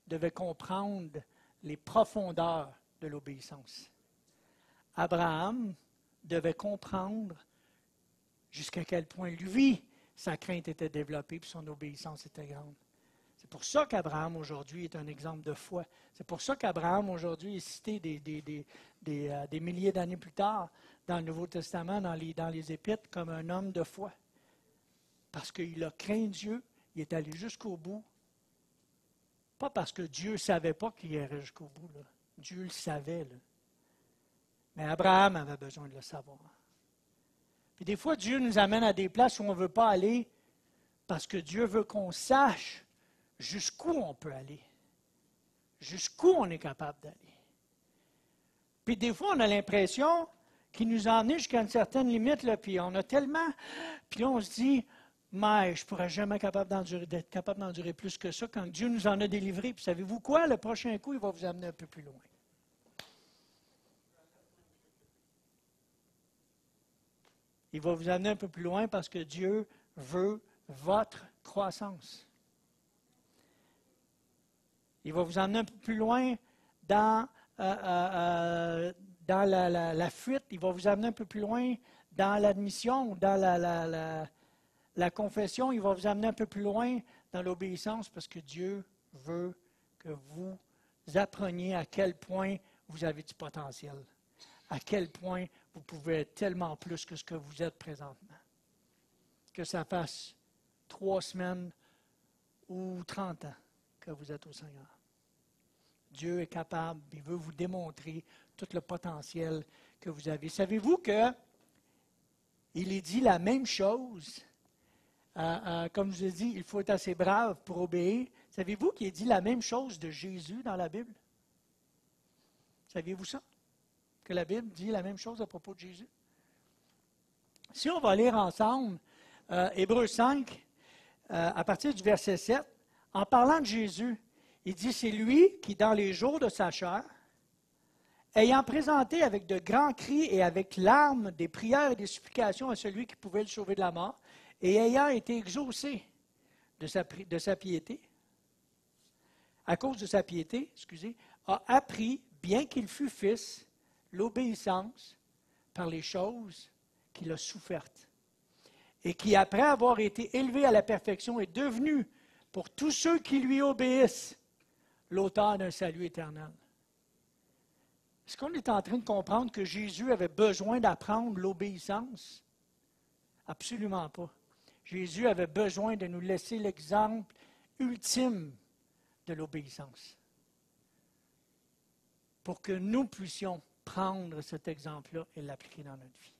devait comprendre les profondeurs de l'obéissance. Abraham devait comprendre jusqu'à quel point lui, sa crainte était développée et son obéissance était grande. C'est pour ça qu'Abraham aujourd'hui est un exemple de foi. C'est pour ça qu'Abraham aujourd'hui est cité des milliers d'années plus tard dans le Nouveau Testament, dans les Épîtres, comme un homme de foi. Parce qu'il a craint Dieu, il est allé jusqu'au bout. Pas parce que Dieu ne savait pas qu'il irait jusqu'au bout. Là. Dieu le savait. Là. Mais Abraham avait besoin de le savoir. Puis des fois, Dieu nous amène à des places où on ne veut pas aller parce que Dieu veut qu'on sache jusqu'où on peut aller. Jusqu'où on est capable d'aller. Puis des fois, on a l'impression qu'il nous a emmenés jusqu'à une certaine limite, là, puis on a tellement... Puis là, on se dit, mais je ne pourrais jamais d'être capable d'endurer plus que ça quand Dieu nous en a délivré. Puis savez-vous quoi? Le prochain coup, il va vous amener un peu plus loin. Il va vous amener un peu plus loin parce que Dieu veut votre croissance. Il va vous amener un peu plus loin dans la fuite. Il va vous amener un peu plus loin dans l'admission, dans la confession. Il va vous amener un peu plus loin dans l'obéissance parce que Dieu veut que vous appreniez à quel point vous avez du potentiel. À quel point vous pouvez être tellement plus que ce que vous êtes présentement. Que ça fasse 3 semaines ou 30 ans que vous êtes au Seigneur. Dieu est capable, il veut vous démontrer tout le potentiel que vous avez. Savez-vous qu'il est dit la même chose, comme je vous ai dit, il faut être assez brave pour obéir. Savez-vous qu'il est dit la même chose de Jésus dans la Bible? Saviez-vous ça? Que la Bible dit la même chose à propos de Jésus? Si on va lire ensemble Hébreux 5, à partir du verset 7, en parlant de Jésus, il dit, c'est lui qui, dans les jours de sa chair, ayant présenté avec de grands cris et avec larmes des prières et des supplications à celui qui pouvait le sauver de la mort, et ayant été exaucé de sa piété, à cause de sa piété, a appris, bien qu'il fût fils, l'obéissance par les choses qu'il a souffertes. Et qui, après avoir été élevé à la perfection, est devenu pour tous ceux qui lui obéissent, l'auteur d'un salut éternel. Est-ce qu'on est en train de comprendre que Jésus avait besoin d'apprendre l'obéissance? Absolument pas. Jésus avait besoin de nous laisser l'exemple ultime de l'obéissance pour que nous puissions prendre cet exemple-là et l'appliquer dans notre vie.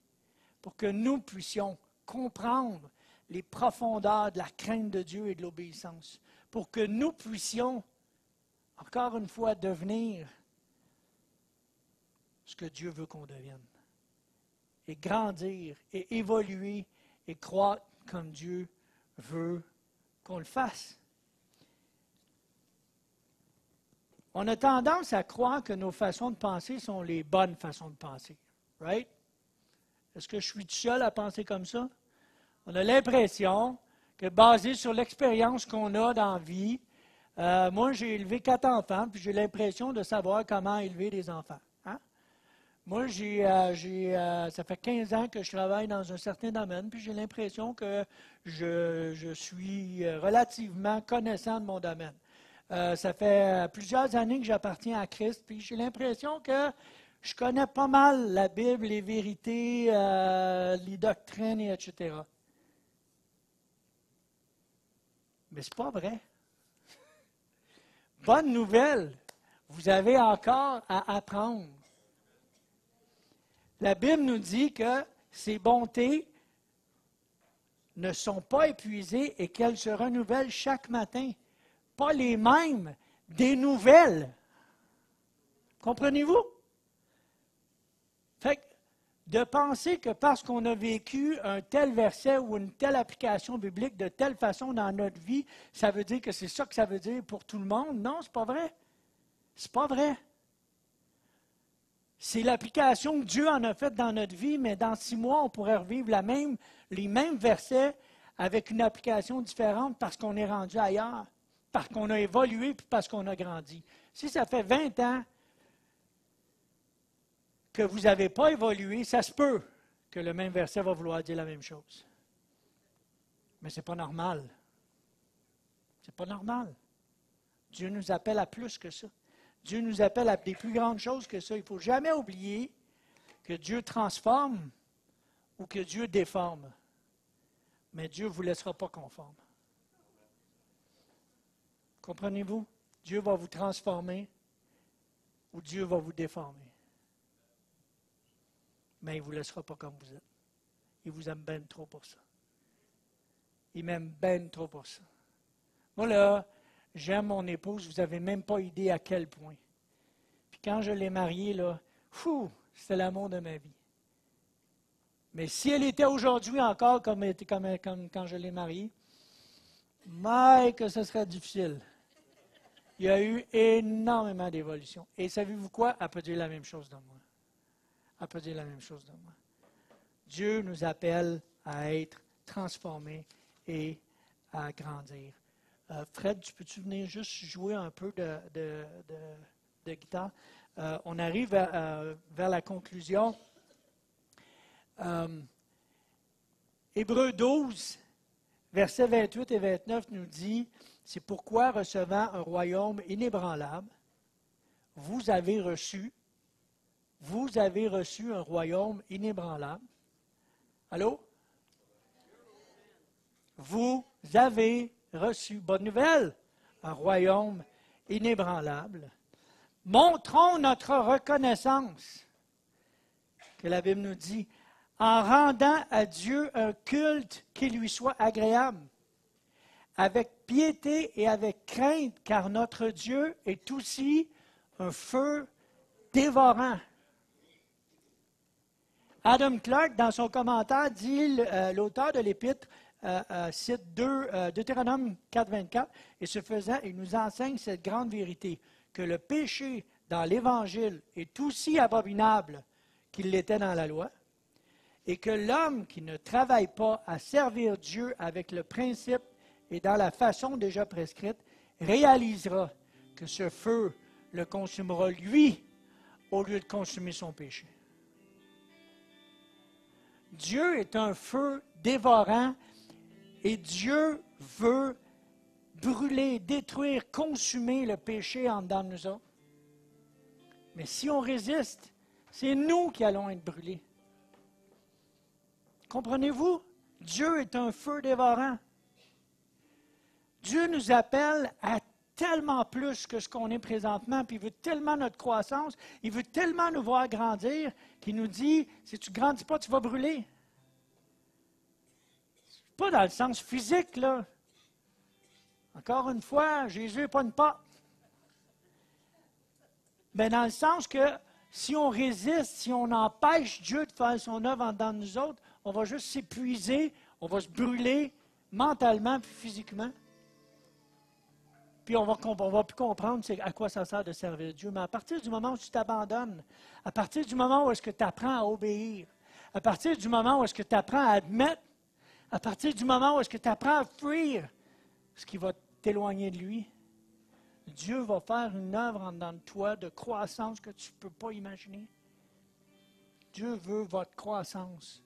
Pour que nous puissions comprendre les profondeurs de la crainte de Dieu et de l'obéissance. Pour que nous puissions, encore une fois, devenir ce que Dieu veut qu'on devienne. Et grandir, et évoluer, et croître comme Dieu veut qu'on le fasse. On a tendance à croire que nos façons de penser sont les bonnes façons de penser. Right? Est-ce que je suis tout seul à penser comme ça? On a l'impression que, basé sur l'expérience qu'on a dans la vie, moi, j'ai élevé 4 enfants, puis j'ai l'impression de savoir comment élever des enfants. Hein? Moi, ça fait 15 ans que je travaille dans un certain domaine, puis j'ai l'impression que je suis relativement connaissant de mon domaine. Ça fait plusieurs années que j'appartiens à Christ, puis j'ai l'impression que je connais pas mal la Bible, les vérités, les doctrines, etc. Mais ce n'est pas vrai. Bonne nouvelle, vous avez encore à apprendre. La Bible nous dit que ces bontés ne sont pas épuisées et qu'elles se renouvellent chaque matin. Pas les mêmes, des nouvelles. Comprenez-vous? Fait que de penser que parce qu'on a vécu un tel verset ou une telle application biblique de telle façon dans notre vie, ça veut dire que c'est ça que ça veut dire pour tout le monde. Non, c'est pas vrai. C'est pas vrai. C'est l'application que Dieu en a faite dans notre vie, mais dans 6 mois, on pourrait revivre les mêmes versets avec une application différente parce qu'on est rendu ailleurs, parce qu'on a évolué puis parce qu'on a grandi. Si ça fait 20 ans que vous n'avez pas évolué, ça se peut que le même verset va vouloir dire la même chose. Mais ce n'est pas normal. Ce n'est pas normal. Dieu nous appelle à plus que ça. Dieu nous appelle à des plus grandes choses que ça. Il ne faut jamais oublier que Dieu transforme ou que Dieu déforme. Mais Dieu ne vous laissera pas conforme. Comprenez-vous? Dieu va vous transformer ou Dieu va vous déformer. Mais il ne vous laissera pas comme vous êtes. Il vous aime bien trop pour ça. Il m'aime bien trop pour ça. Moi, là, j'aime mon épouse, vous n'avez même pas idée à quel point. Puis quand je l'ai mariée, là, c'était l'amour de ma vie. Mais si elle était aujourd'hui encore comme quand je l'ai mariée, que ce serait difficile. Il y a eu énormément d'évolution. Et savez-vous quoi? Elle peut dire la même chose de moi. Elle peut dire la même chose de moi. Dieu nous appelle à être transformés et à grandir. Fred, peux-tu venir juste jouer un peu de guitare? On arrive vers la conclusion. Hébreux 12, versets 28 et 29 nous dit, « C'est pourquoi, recevant un royaume inébranlable, vous avez reçu un royaume inébranlable. » Allô? Vous avez reçu, bonne nouvelle, un royaume inébranlable. Montrons notre reconnaissance, que la Bible nous dit, en rendant à Dieu un culte qui lui soit agréable, avec piété et avec crainte, car notre Dieu est aussi un feu dévorant. Adam Clarke, dans son commentaire, dit, l'auteur de l'Épître, cite Deutéronome 4, 24, et ce faisant, il nous enseigne cette grande vérité, que le péché dans l'Évangile est aussi abominable qu'il l'était dans la loi, et que l'homme qui ne travaille pas à servir Dieu avec le principe et dans la façon déjà prescrite, réalisera que ce feu le consumera lui, au lieu de consumer son péché. Dieu est un feu dévorant et Dieu veut brûler, détruire, consumer le péché en dedans de nous autres. Mais si on résiste, c'est nous qui allons être brûlés. Comprenez-vous? Dieu est un feu dévorant. Dieu nous appelle à tellement plus que ce qu'on est présentement, puis il veut tellement notre croissance, il veut tellement nous voir grandir, qu'il nous dit, si tu ne grandis pas, tu vas brûler. Pas dans le sens physique, là. Encore une fois, Jésus n'est pas une porte. Mais dans le sens que si on résiste, si on empêche Dieu de faire son œuvre en dedans de nous autres, on va juste s'épuiser, on va se brûler mentalement et physiquement. Puis on va plus comprendre à quoi ça sert de servir Dieu. Mais à partir du moment où tu t'abandonnes, à partir du moment où est-ce que tu apprends à obéir, à partir du moment où est-ce que tu apprends à admettre, à partir du moment où est-ce que tu apprends à fuir ce qui va t'éloigner de lui, Dieu va faire une œuvre en dedans de toi de croissance que tu ne peux pas imaginer. Dieu veut votre croissance.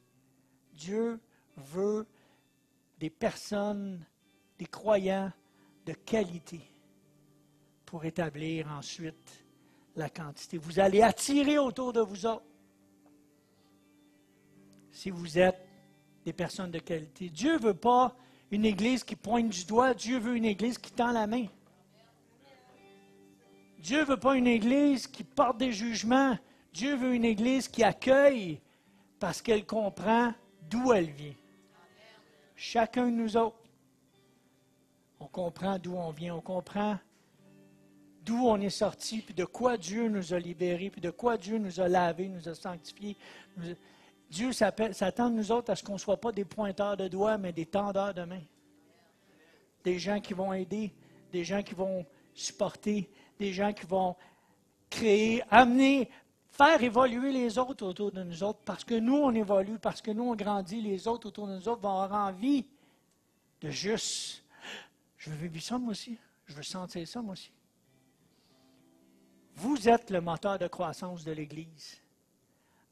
Dieu veut des personnes, des croyants de qualité pour établir ensuite la quantité. Vous allez attirer autour de vous autres si vous êtes des personnes de qualité. Dieu ne veut pas une église qui pointe du doigt, Dieu veut une église qui tend la main. Dieu ne veut pas une église qui porte des jugements, Dieu veut une église qui accueille parce qu'elle comprend d'où elle vient. Chacun de nous autres, on comprend d'où on vient, on comprend d'où on est sorti, puis de quoi Dieu nous a libérés, puis de quoi Dieu nous a lavés, nous a sanctifiés. Dieu s'attend de nous autres à ce qu'on ne soit pas des pointeurs de doigts, mais des tendeurs de main. Des gens qui vont aider, des gens qui vont supporter, des gens qui vont créer, amener, faire évoluer les autres autour de nous autres, parce que nous, on évolue, parce que nous, on grandit, les autres autour de nous autres vont avoir envie de juste, je veux vivre ça moi aussi, je veux sentir ça moi aussi. Vous êtes le moteur de croissance de l'Église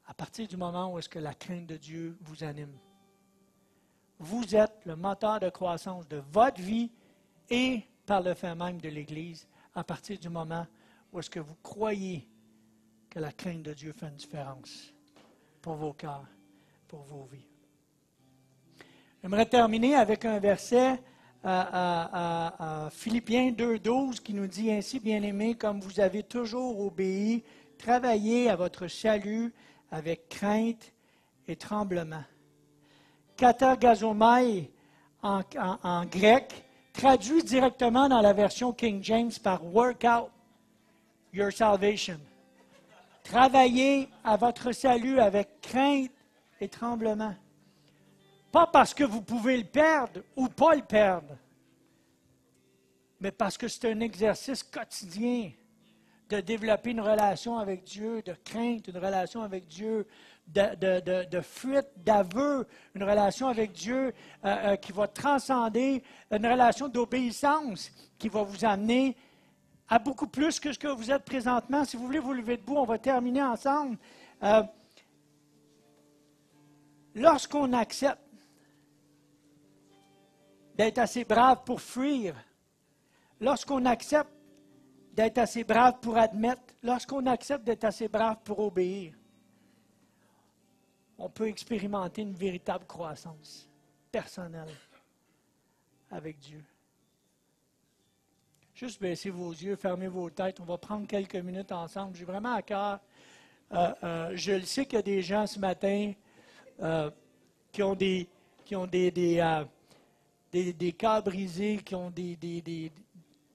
à partir du moment où est-ce que la crainte de Dieu vous anime. Vous êtes le moteur de croissance de votre vie et par le fait même de l'Église à partir du moment où est-ce que vous croyez que la crainte de Dieu fait une différence pour vos cœurs, pour vos vies. J'aimerais terminer avec un verset à Philippiens 2,12 qui nous dit « Ainsi, bien-aimés, comme vous avez toujours obéi, travaillez à votre salut avec crainte et tremblement. » Katagazomai en grec, traduit directement dans la version King James par « Work out your salvation ». Travaillez à votre salut avec crainte et tremblement. Pas parce que vous pouvez le perdre ou pas le perdre, mais parce que c'est un exercice quotidien de développer une relation avec Dieu, de crainte, une relation avec Dieu, de fuite, d'aveu, une relation avec Dieu qui va transcender, une relation d'obéissance qui va vous amener à beaucoup plus que ce que vous êtes présentement. Si vous voulez vous lever debout, on va terminer ensemble. Lorsqu'on accepte d'être assez brave pour fuir, lorsqu'on accepte d'être assez brave pour admettre, lorsqu'on accepte d'être assez brave pour obéir, on peut expérimenter une véritable croissance personnelle avec Dieu. Juste baissez vos yeux, fermez vos têtes. On va prendre quelques minutes ensemble. J'ai vraiment à cœur. Je le sais qu'il y a des gens ce matin qui ont des cœurs brisés, qui ont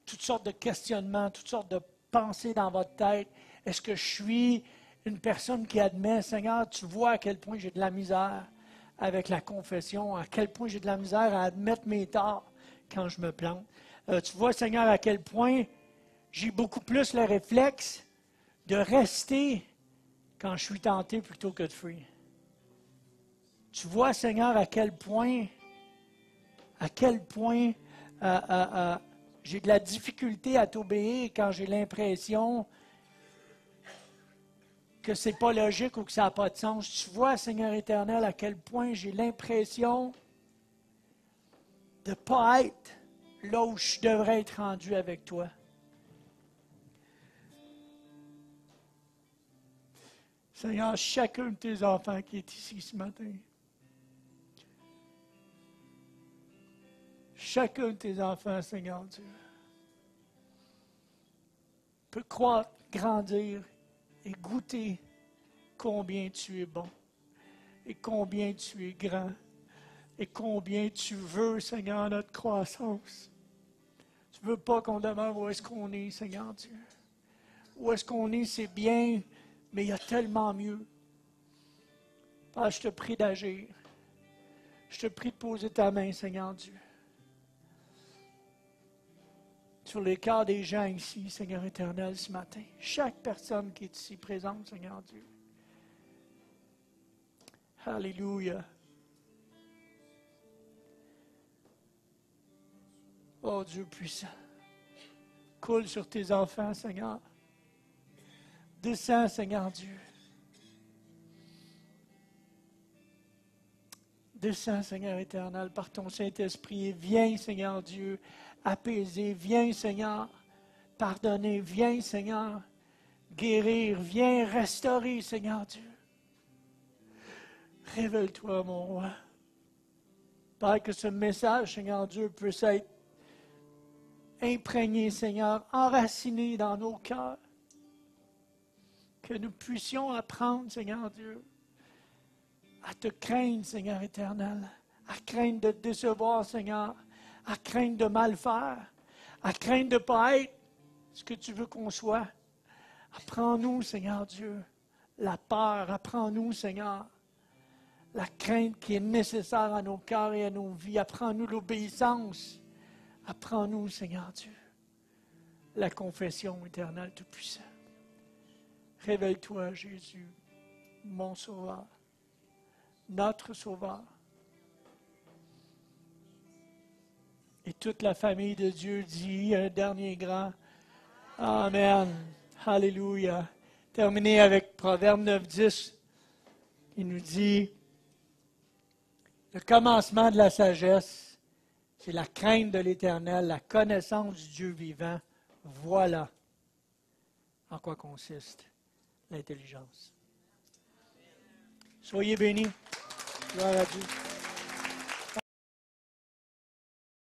toutes sortes de questionnements, toutes sortes de pensées dans votre tête. Est-ce que je suis une personne qui admet, Seigneur, tu vois à quel point j'ai de la misère avec la confession, à quel point j'ai de la misère à admettre mes torts quand je me plante. Tu vois, Seigneur, à quel point j'ai beaucoup plus le réflexe de rester quand je suis tenté plutôt que de fuir. Tu vois, Seigneur, à quel point j'ai de la difficulté à t'obéir quand j'ai l'impression que ce n'est pas logique ou que ça n'a pas de sens. Tu vois, Seigneur éternel, à quel point j'ai l'impression de ne pas être là où je devrais être rendu avec toi. Seigneur, chacun de tes enfants qui est ici ce matin, chacun de tes enfants, Seigneur Dieu, peut croître, grandir et goûter combien tu es bon et combien tu es grand et combien tu veux, Seigneur, notre croissance. Tu ne veux pas qu'on demeure où est-ce qu'on est, Seigneur Dieu. Où est-ce qu'on est, c'est bien, mais il y a tellement mieux. Père, je te prie d'agir. Je te prie de poser ta main, Seigneur Dieu, sur les cœurs des gens ici, Seigneur éternel, ce matin. Chaque personne qui est ici présente, Seigneur Dieu. Alléluia. Oh Dieu puissant, coule sur tes enfants, Seigneur. Descends, Seigneur Dieu. Descends, Seigneur éternel, par ton Saint-Esprit. Et viens, Seigneur Dieu, apaiser. Viens, Seigneur, pardonner. Viens, Seigneur, guérir. Viens restaurer, Seigneur Dieu. Révèle-toi, mon roi. Père, que ce message, Seigneur Dieu, puisse être imprégné, Seigneur, enraciné dans nos cœurs. Que nous puissions apprendre, Seigneur Dieu, à te craindre, Seigneur éternel, à craindre de te décevoir, Seigneur, à craindre de mal faire, à craindre de ne pas être ce que tu veux qu'on soit. Apprends-nous, Seigneur Dieu, la peur. Apprends-nous, Seigneur, la crainte qui est nécessaire à nos cœurs et à nos vies. Apprends-nous l'obéissance. Apprends-nous, Seigneur Dieu, la confession éternelle Tout-Puissant. Révèle-toi, Jésus, mon Sauveur, notre Sauveur. Et toute la famille de Dieu dit un dernier grand Amen. Alléluia. Terminé avec Proverbe 9:10, qui nous dit le commencement de la sagesse, c'est la crainte de l'Éternel, la connaissance du Dieu vivant. Voilà en quoi consiste l'intelligence. Soyez bénis. Gloire à Dieu.